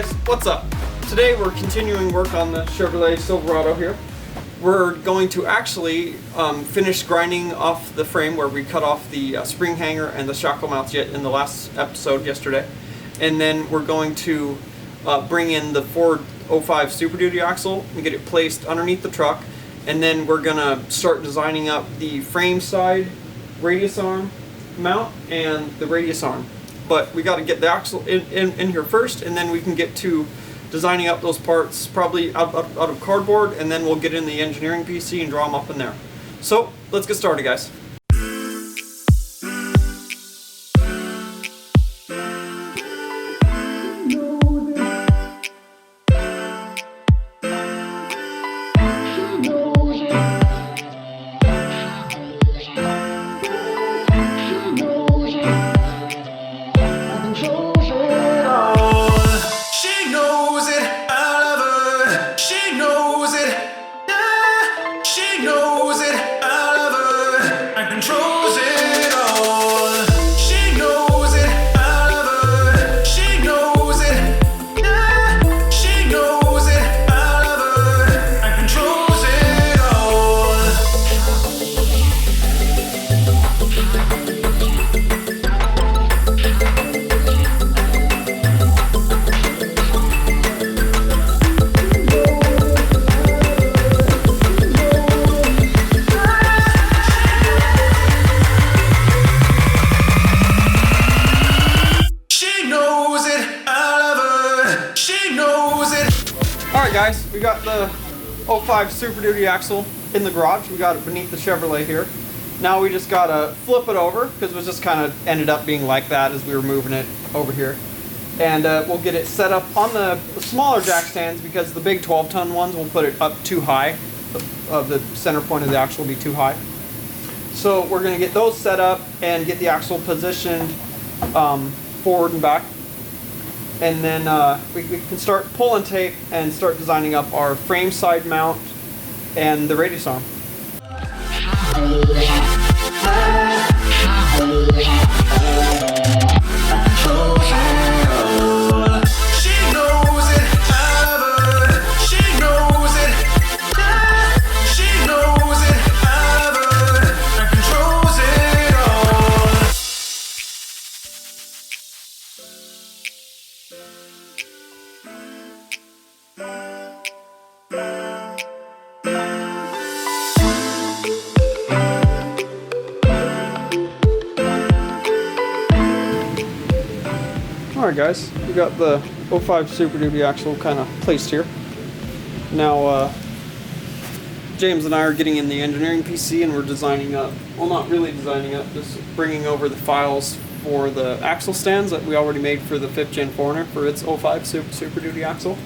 guys, what's up? Today we're continuing work on the Chevrolet Silverado here. We're going to actually finish grinding off the frame where we cut off the spring hanger and the shackle mounts yet in the last episode yesterday. And then we're going to bring in the Ford 05 Super Duty axle and get it placed underneath the truck. And then we're going to start designing up the frame side radius arm mount and the radius arm. But we got to get the axle in here first, and then we can get to designing up those parts probably out of cardboard, and then we'll get in the engineering PC and draw them up in there. So let's get started, guys. Alright guys, we got the 05 Super Duty axle in the garage. We got it beneath the Chevrolet here. Now we just gotta flip it over, because it was just kind of ended up being like that as we were moving it over here. And we'll get it set up on the smaller jack stands, because the big 12-ton ones will put it up too high. The center point of the axle will be too high. So we're gonna get those set up and get the axle positioned forward and back. And then we can start pulling tape and start designing up our frame side mount and the radius arm. Alright guys, we got the 05 Super Duty axle kind of placed here. Now James and I are getting in the engineering PC and we're designing up, well not really designing up, just bringing over the files for the axle stands that we already made for the 5th Gen 4Runner for its 05 Super Duty axle.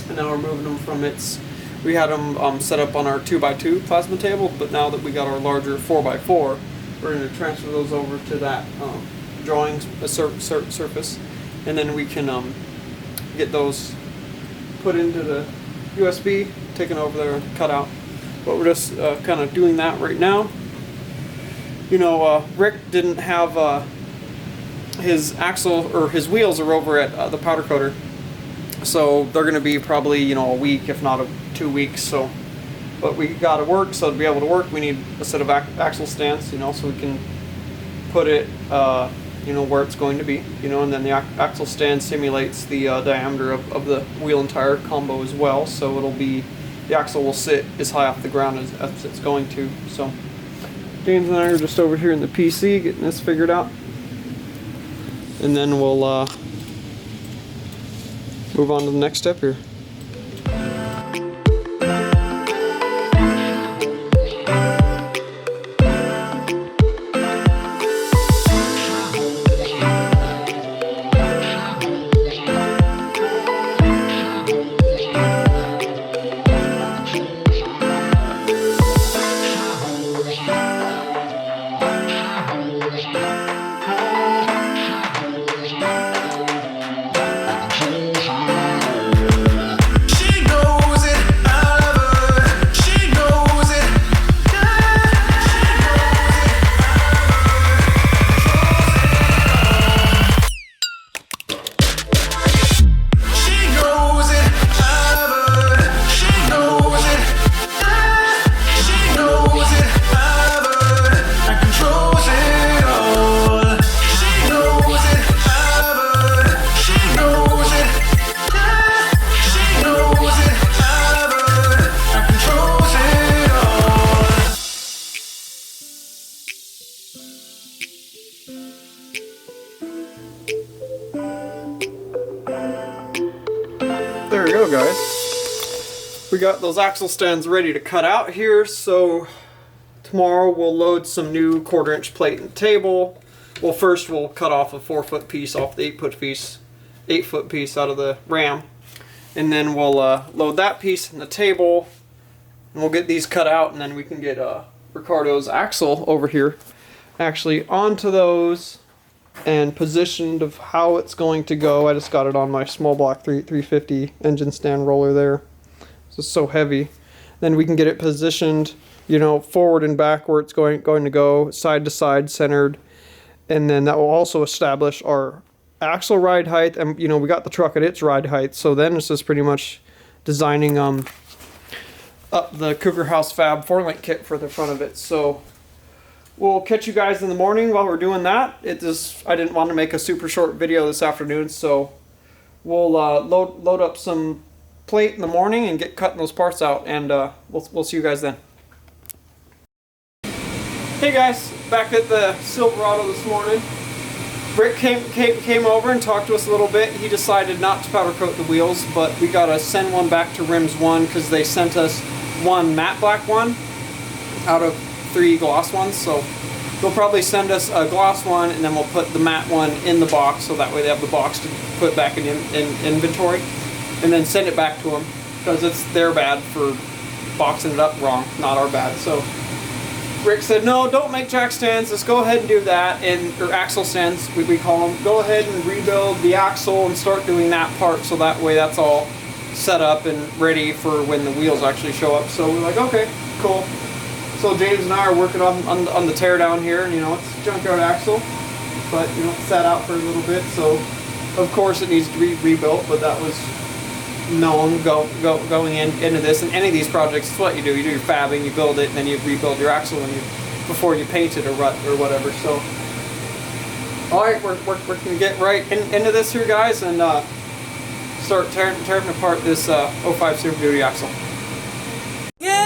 And now we're moving them from its, we had them set up on our 2x2 plasma table, but now that we got our larger 4x4, we're going to transfer those over to that drawing surface. And then we can get those put into the USB, taken over there, and cut out. But we're just kind of doing that right now. You know, Rick didn't have his axle, or his wheels are over at the powder coater. So they're going to be probably, you know, a week, if not 2 weeks. So, but we got to work, so to be able to work, we need a set of axle stands, you know, so we can put it you know, where it's going to be, you know, and then the axle stand simulates the diameter of the wheel and tire combo as well, so it'll be, the axle will sit as high off the ground as it's going to. So James and I are just over here in the PC getting this figured out, and then we'll move on to the next step here. guys, we got those axle stands ready to cut out here, so tomorrow we'll load some new 1/4" plate and table. Well, first we'll cut off a 4-foot piece off the 8-foot piece out of the ram, and then we'll load that piece in the table, and we'll get these cut out, and then we can get Ricardo's axle over here actually onto those and positioned of how it's going to go. I just got it on my small block 350 engine stand roller there. It's so heavy. Then we can get it positioned, you know, forward and back where it's going to go, side to side, centered, and then that will also establish our axle ride height. And you know, we got the truck at its ride height, so then it's just pretty much designing up the Cougar House Fab 4-link kit for the front of it. So we'll catch you guys in the morning while we're doing that. I didn't want to make a super short video this afternoon, so we'll load up some plate in the morning and get cutting those parts out, and we'll see you guys then. Hey guys, back at the Silverado this morning. Rick came over and talked to us a little bit. He decided not to powder coat the wheels, but we gotta send one back to Rims 1 because they sent us one matte black one out of 3 gloss ones, so they'll probably send us a gloss one, and then we'll put the matte one in the box, so that way they have the box to put back in inventory, and then send it back to them, because it's their bad for boxing it up wrong, not our bad. So Rick said, no, don't make jack stands, just go ahead and do that, or axle stands, we call them. Go ahead and rebuild the axle and start doing that part, so that way that's all set up and ready for when the wheels actually show up. So we're like, okay, cool. So James and I are working on the teardown here, and you know, it's a junkyard axle, but you know, it's sat out for a little bit, so of course it needs to be rebuilt, but that was known going into this. And any of these projects, it's what you do. You do your fabbing, you build it, and then you rebuild your axle before you paint it or whatever. So alright, we're gonna get right into this here, guys, and start tearing apart this 05 Super Duty axle. Yeah.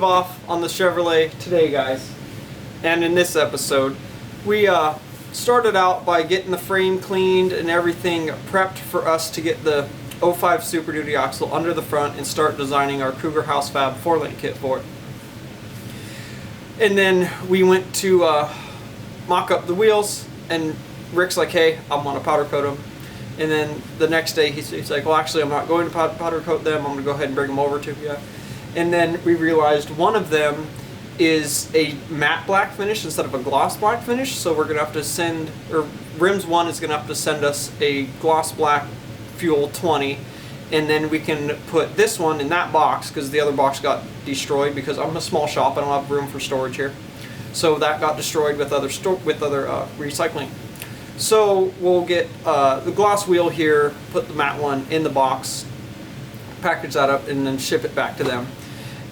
off on the Chevrolet today, guys. And in this episode, we started out by getting the frame cleaned and everything prepped for us to get the 05 Super Duty axle under the front and start designing our Cougar House Fab 4-link kit for it. And then we went to mock up the wheels, and Rick's like, hey, I'm gonna powder coat them. And then the next day he's like, well, actually I'm not going to powder coat them, I'm gonna go ahead and bring them over to you. And then we realized one of them is a matte black finish instead of a gloss black finish, so we're gonna have to send, or Rims 1 is gonna have to send us a gloss black Fuel 20, and then we can put this one in that box because the other box got destroyed because I'm a small shop, I don't have room for storage here. So that got destroyed with other recycling. So we'll get the gloss wheel here, put the matte one in the box, package that up, and then ship it back to them.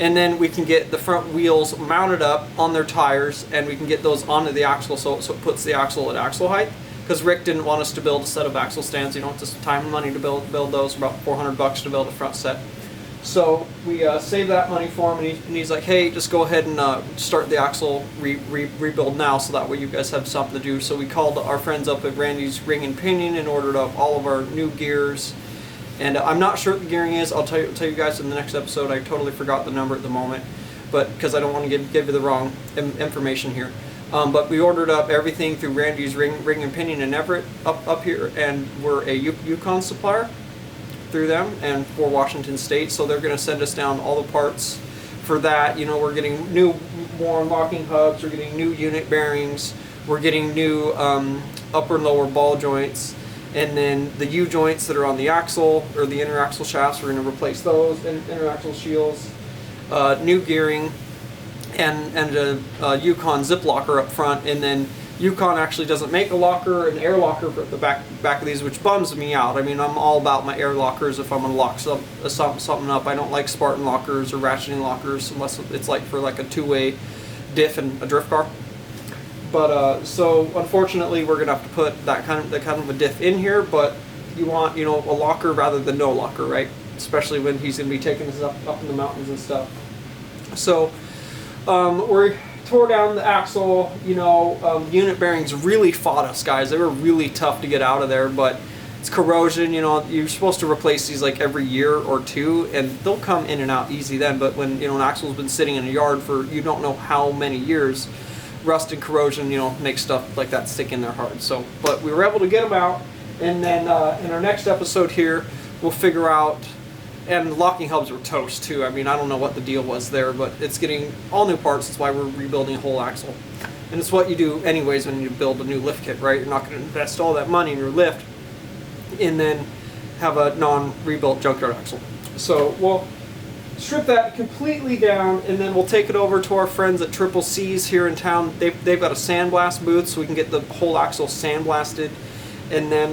And then we can get the front wheels mounted up on their tires, and we can get those onto the axle so it puts the axle at axle height. Because Rick didn't want us to build a set of axle stands. You don't have the time and money to build those. About $400 to build a front set. So we saved that money for him, and he's like, hey, just go ahead and start the axle rebuild now, so that way you guys have something to do. So we called our friends up at Randy's Ring and Pinion and ordered up all of our new gears. And I'm not sure what the gearing is. I'll tell you guys in the next episode. I totally forgot the number at the moment, but because I don't want to give you the wrong information here. But we ordered up everything through Randy's Ring and Pinion in Everett up here, and we're a Yukon supplier through them and for Washington State, so they're going to send us down all the parts for that. You know, we're getting more locking hubs, we're getting new unit bearings, we're getting new upper and lower ball joints, and then the U-joints that are on the axle, or the inner axle shafts, we're going to replace those, and inner axle shields, new gearing, and a Yukon zip locker up front. And then Yukon actually doesn't make a locker, an air locker for the back of these, which bums me out. I mean, I'm all about my air lockers if I'm going to lock something up. I don't like Spartan lockers or ratcheting lockers unless it's like for like a two-way diff and a drift car. But so unfortunately we're going to have to put that kind of a diff in here, but you want, you know, a locker rather than no locker, right? Especially when he's going to be taking us up in the mountains and stuff. So we tore down the axle, you know, unit bearings really fought us, guys. They were really tough to get out of there, but it's corrosion, you know, you're supposed to replace these like every year or two, and they'll come in and out easy then, but when, you know, an axle's been sitting in a yard for you don't know how many years, rust and corrosion, you know, make stuff like that stick in there hard. So, but we were able to get them out, and then in our next episode here, we'll figure out. And the locking hubs were toast too. I mean, I don't know what the deal was there, but it's getting all new parts. That's why we're rebuilding a whole axle. And it's what you do anyways when you build a new lift kit, right? You're not going to invest all that money in your lift and then have a non-rebuilt junkyard axle. So we'll strip that completely down, and then we'll take it over to our friends at Triple C's here in town. They've got a sandblast booth, so we can get the whole axle sandblasted, and then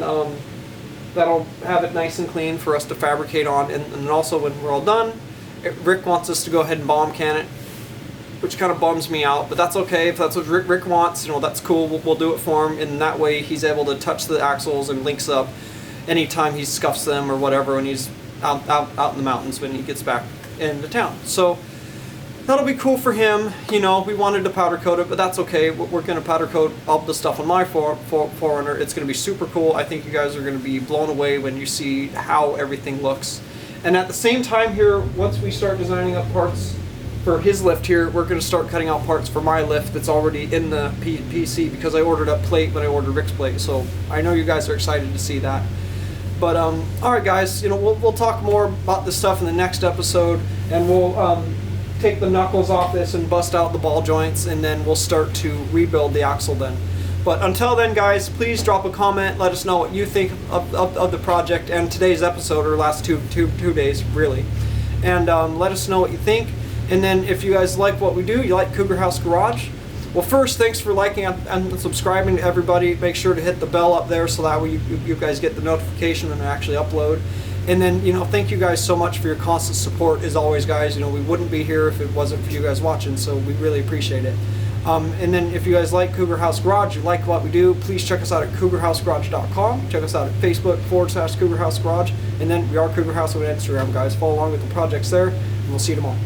that'll have it nice and clean for us to fabricate on. And also when we're all done, Rick wants us to go ahead and bomb can it, which kind of bums me out, but that's okay. If that's what Rick wants, you know, that's cool. We'll do it for him, and that way he's able to touch the axles and links up anytime he scuffs them or whatever when he's out in the mountains when he gets back into town. So that'll be cool for him. You know, we wanted to powder coat it, but that's okay. We're going to powder coat all the stuff on my 4Runner. It's going to be super cool. I think you guys are going to be blown away when you see how everything looks. And at the same time here, once we start designing up parts for his lift here, we're going to start cutting out parts for my lift that's already in the PC, because I ordered up plate when I ordered Rick's plate. So I know you guys are excited to see that. But all right, guys, you know, we'll talk more about this stuff in the next episode, and we'll take the knuckles off this and bust out the ball joints, and then we'll start to rebuild the axle then. But until then, guys, please drop a comment. Let us know what you think of the project and today's episode, or last two days, really. And let us know what you think. And then if you guys like what we do, you like Cougar House Garage, well, first, thanks for liking and subscribing to everybody. Make sure to hit the bell up there so that way you guys get the notification when I actually upload. And then, you know, thank you guys so much for your constant support as always, guys. You know, we wouldn't be here if it wasn't for you guys watching, so we really appreciate it. And then if you guys like Cougar House Garage, you like what we do, please check us out at cougarhousegarage.com. Check us out at Facebook /Cougar House Garage. And then we are Cougar House on Instagram, guys. Follow along with the projects there, and we'll see you tomorrow.